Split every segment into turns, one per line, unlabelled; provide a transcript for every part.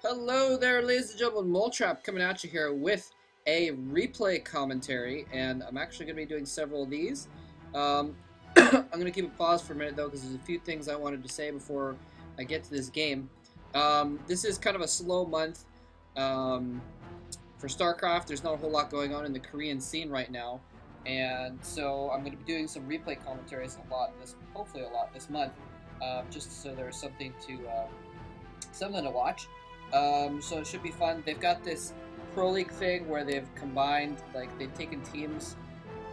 Hello there, ladies and gentlemen. Moletrap coming at you here with a replay commentary, and I'm actually going to be doing several of these. I'm going to keep a pause for a minute, though, because there's a few things I wanted to say before I get to this game. This is kind of a slow month for StarCraft. There's not a whole lot going on in the Korean scene right now, and so I'm going to be doing some replay commentaries hopefully a lot this month, just so there's something to watch. So it should be fun. They've got this Pro League thing where they've combined, like, they've taken teams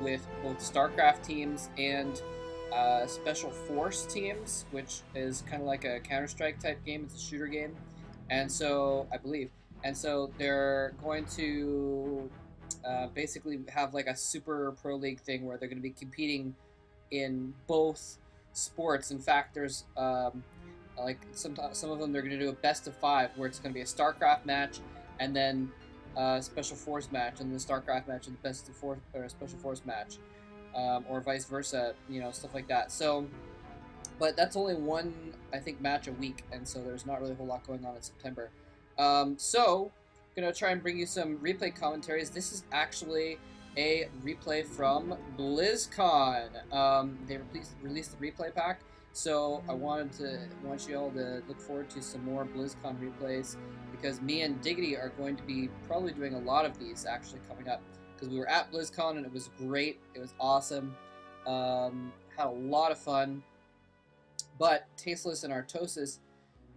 with both StarCraft teams and Special Force teams, which is kind of like a Counter-Strike type game. It's a shooter game. And so, I believe. And so they're going to basically have like a Super Pro League thing where they're going to be competing in both sports. In fact, there's like some of them they're going to do a best of 5 where it's going to be a StarCraft match and then a Special Force match and the StarCraft match and the best of 4 or a Special Force match, or vice versa, stuff like that. So, but that's only one, I think, match a week, and so there's not really a whole lot going on in September. So, I'm going to try and bring you some replay commentaries. This is actually a replay from BlizzCon. They released the replay pack. So I want you all to look forward to some more BlizzCon replays, because me and Diggity are going to be probably doing a lot of these actually coming up, because we were at BlizzCon and it was great. It was awesome. Had a lot of fun. But Tasteless and Artosis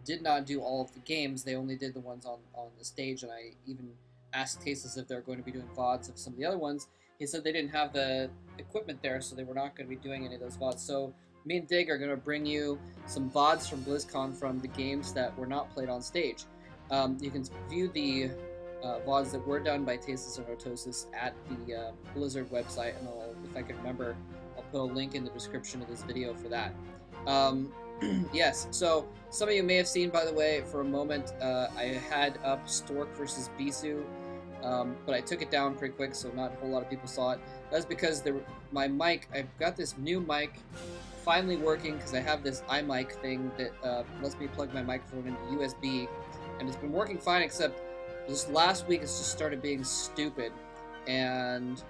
did not do all of the games. They only did the ones on the stage, and I even asked Tasteless if they're going to be doing VODs of some of the other ones. He said they didn't have the equipment there, so they were not going to be doing any of those VODs. So me and Dig are going to bring you some VODs from BlizzCon from the games that were not played on stage. You can view the VODs that were done by Tasteless and Artosis at the Blizzard website, and if I can remember, I'll put a link in the description of this video for that. Yes, so some of you may have seen, by the way, for a moment, I had up Stork versus Bisu, but I took it down pretty quick, so not a whole lot of people saw it. That's because my mic, I've got this new mic finally working, because I have this iMic thing that lets me plug my microphone into USB, and it's been working fine, except this last week it's just started being stupid, and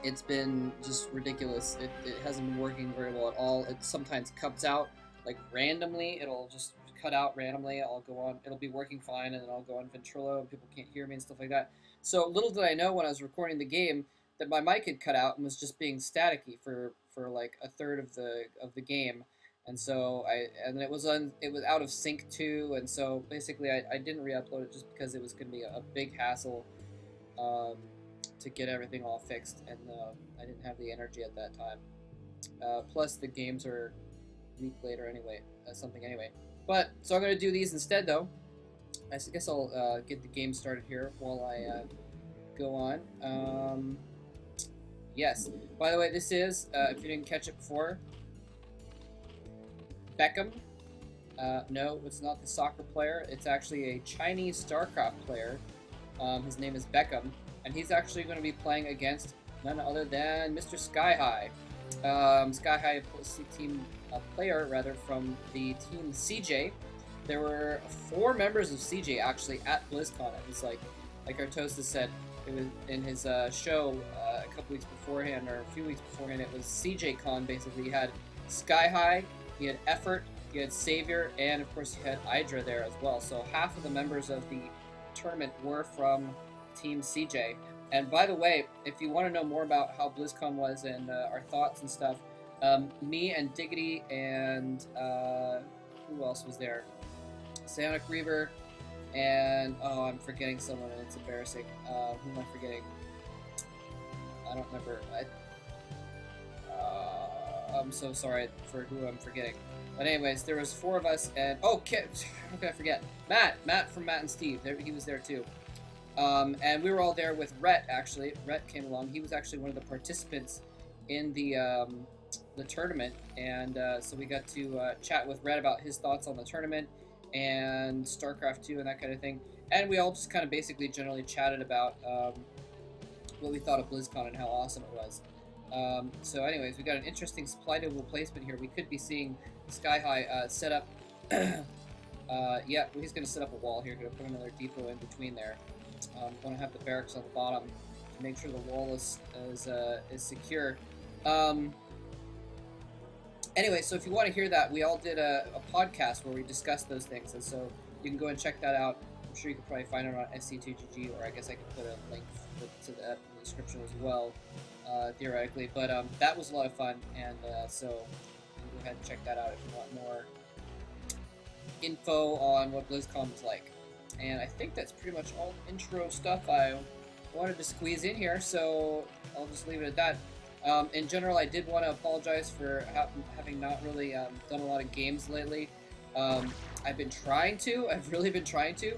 it's been just ridiculous. It hasn't been working very well at all. It sometimes cuts out, like, randomly. It'll just cut out randomly. It'll be working fine, and then I'll go on Ventrilo, and people can't hear me and stuff like that. So little did I know when I was recording the game that my mic had cut out and was just being staticky for like a third of the game, and so it was out of sync too, and so basically I didn't re-upload it just because it was going to be a big hassle to get everything all fixed, and I didn't have the energy at that time. Plus the games are a week later anyway, anyway. But so I'm going to do these instead, though. I guess I'll get the game started here while I go on. Yes. By the way, this is, if you didn't catch it before, Beckham. No, it's not the soccer player. It's actually a Chinese StarCraft player. His name is Beckham, and he's actually going to be playing against none other than Mr. Skyhigh. Skyhigh team player, rather, from the team CJ. There were 4 members of CJ actually at BlizzCon. It was like Artosis said, it was in his show a couple weeks beforehand, or a few weeks beforehand. It was CJCon, basically. He had Skyhigh, he had Effort, he had Savior, and of course he had Hydra there as well. So half of the members of the tournament were from Team CJ. And by the way, if you want to know more about how BlizzCon was and our thoughts and stuff, me and Diggity and who else was there? Psionic Reaver, and I'm forgetting someone, and it's embarrassing. Who am I forgetting? I don't remember. I'm so sorry for who I'm forgetting. But anyways, there was 4 of us, and how can I forget? Matt from Matt and Steve. He was there too. And we were all there with Rhett. Actually, Rhett came along. He was actually one of the participants in the tournament, and so we got to chat with Rhett about his thoughts on the tournament and StarCraft 2 and that kind of thing. And we all just kind of basically generally chatted about what we thought of BlizzCon and how awesome it was. So anyways, we got an interesting supply table placement here. We could be seeing Skyhigh set up Yeah, he's going to set up a wall here. Going to put another depot in between there. Want to have the barracks on the bottom to make sure the wall is secure. Anyway, so if you want to hear that, we all did a podcast where we discussed those things, and so you can go and check that out. I'm sure you can probably find it on SC2GG, or I guess I could put a link to that in the description as well, theoretically. But that was a lot of fun, and so you can go ahead and check that out if you want more info on what BlizzCon was like. And I think that's pretty much all intro stuff I wanted to squeeze in here, so I'll just leave it at that. In general, I did want to apologize for having not really done a lot of games lately. I've been trying to, I've really been trying to,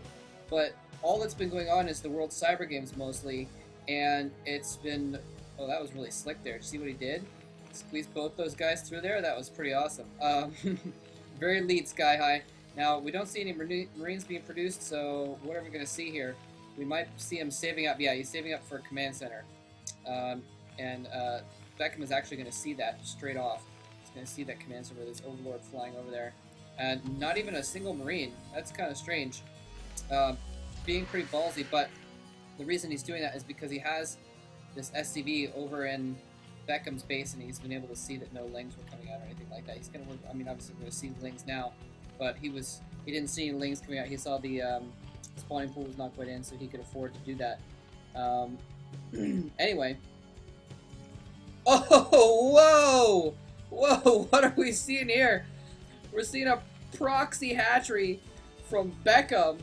but all that's been going on is the World Cyber Games mostly, and it's been, oh, that was really slick there. Did you see what he did? Squeezed both those guys through there? That was pretty awesome. Very lead Skyhigh. Now, we don't see any Marines being produced, so what are we going to see here? We might see him saving up. Yeah, he's saving up for a command center. And Beckham is actually going to see that straight off. He's going to see that command center with his Overlord flying over there. And not even a single Marine. That's kind of strange. Being pretty ballsy, but the reason he's doing that is because he has this SCV over in Beckham's base, and he's been able to see that no Lings were coming out or anything like that. He's going to, I mean, obviously we're going to see Lings now, but he didn't see any Lings coming out. He saw the spawning pool was not quite in, so he could afford to do that. Anyway. Oh, whoa! Whoa, what are we seeing here? We're seeing a proxy hatchery from Beckham.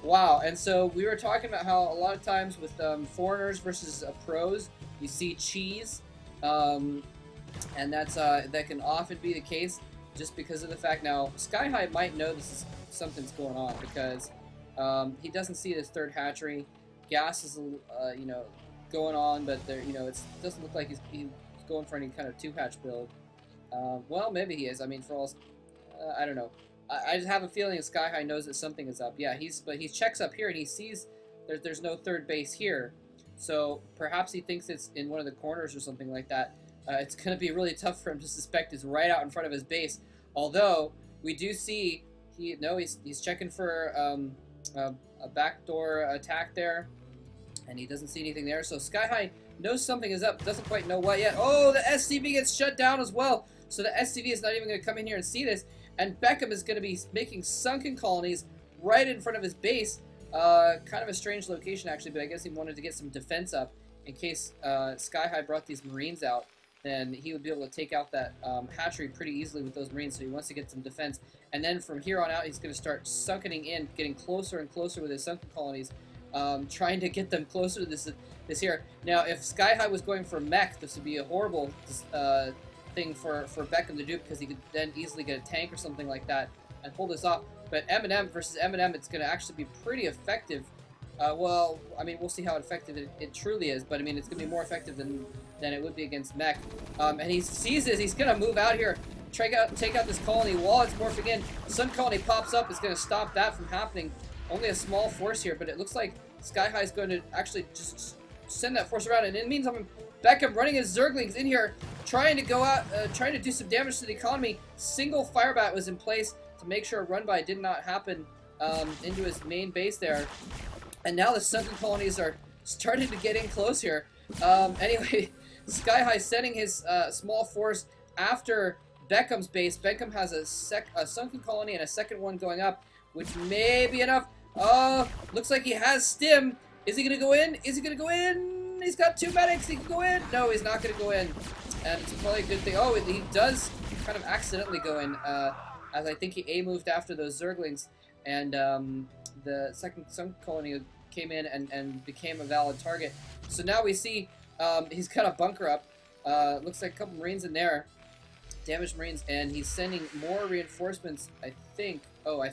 Wow, and so we were talking about how a lot of times with foreigners versus pros, you see cheese, and that can often be the case just because of the fact now Skyhigh might know something's going on because he doesn't see this third hatchery. Gas is going on, but there it doesn't look like he's going for any kind of 2-hatch build. Well, maybe he is. I mean, for all I don't know. I just have a feeling that Skyhigh knows that something is up. Yeah, but he checks up here and he sees there's no third base here. So perhaps he thinks it's in one of the corners or something like that. It's going to be really tough for him to suspect it's right out in front of his base. Although we do see he's checking for a backdoor attack there, and he doesn't see anything there. So Skyhigh knows something is up, doesn't quite know what yet. Oh, the SCV gets shut down as well. So the SCV is not even going to come in here and see this. And Beckham is going to be making sunken colonies right in front of his base. Kind of a strange location, actually, but I guess he wanted to get some defense up in case Skyhigh brought these Marines out. Then he would be able to take out that hatchery pretty easily with those Marines, so he wants to get some defense. And then from here on out, he's going to start sunkening in, getting closer and closer with his sunken colonies, trying to get them closer to this here. Now, if Skyhigh was going for mech, this would be a horrible thing for Beckham to do because he could then easily get a tank or something like that and pull this off. But M&M versus M&M, it's going to actually be pretty effective. Well, I mean, we'll see how effective it truly is, but I mean, it's going to be more effective than it would be against mech. And he sees this, he's going to move out here, take out this colony while it's morphing in. Sun colony pops up, it's going to stop that from happening. Only a small force here, but it looks like Skyhigh is going to actually just send that force around. And in the meantime, Beckham running his Zerglings in here, trying to go out, trying to do some damage to the economy. Single Firebat was in place to make sure a run-by did not happen into his main base there. And now the sunken colonies are starting to get in close here. Anyway, Skyhigh sending his small force after Beckham's base. Beckham has a sunken colony and a second one going up, which may be enough. Looks like he has stim. Is he going to go in? Is he going to go in? He's got 2 medics. He can go in. No, he's not going to go in. And it's probably a good thing. Oh, he does kind of accidentally go in, as I think he A-moved after those Zerglings. And the second sun colony came in and became a valid target. So now we see he's got a bunker up. Looks like a couple Marines in there. Damaged Marines. And he's sending more reinforcements, I think. Oh, I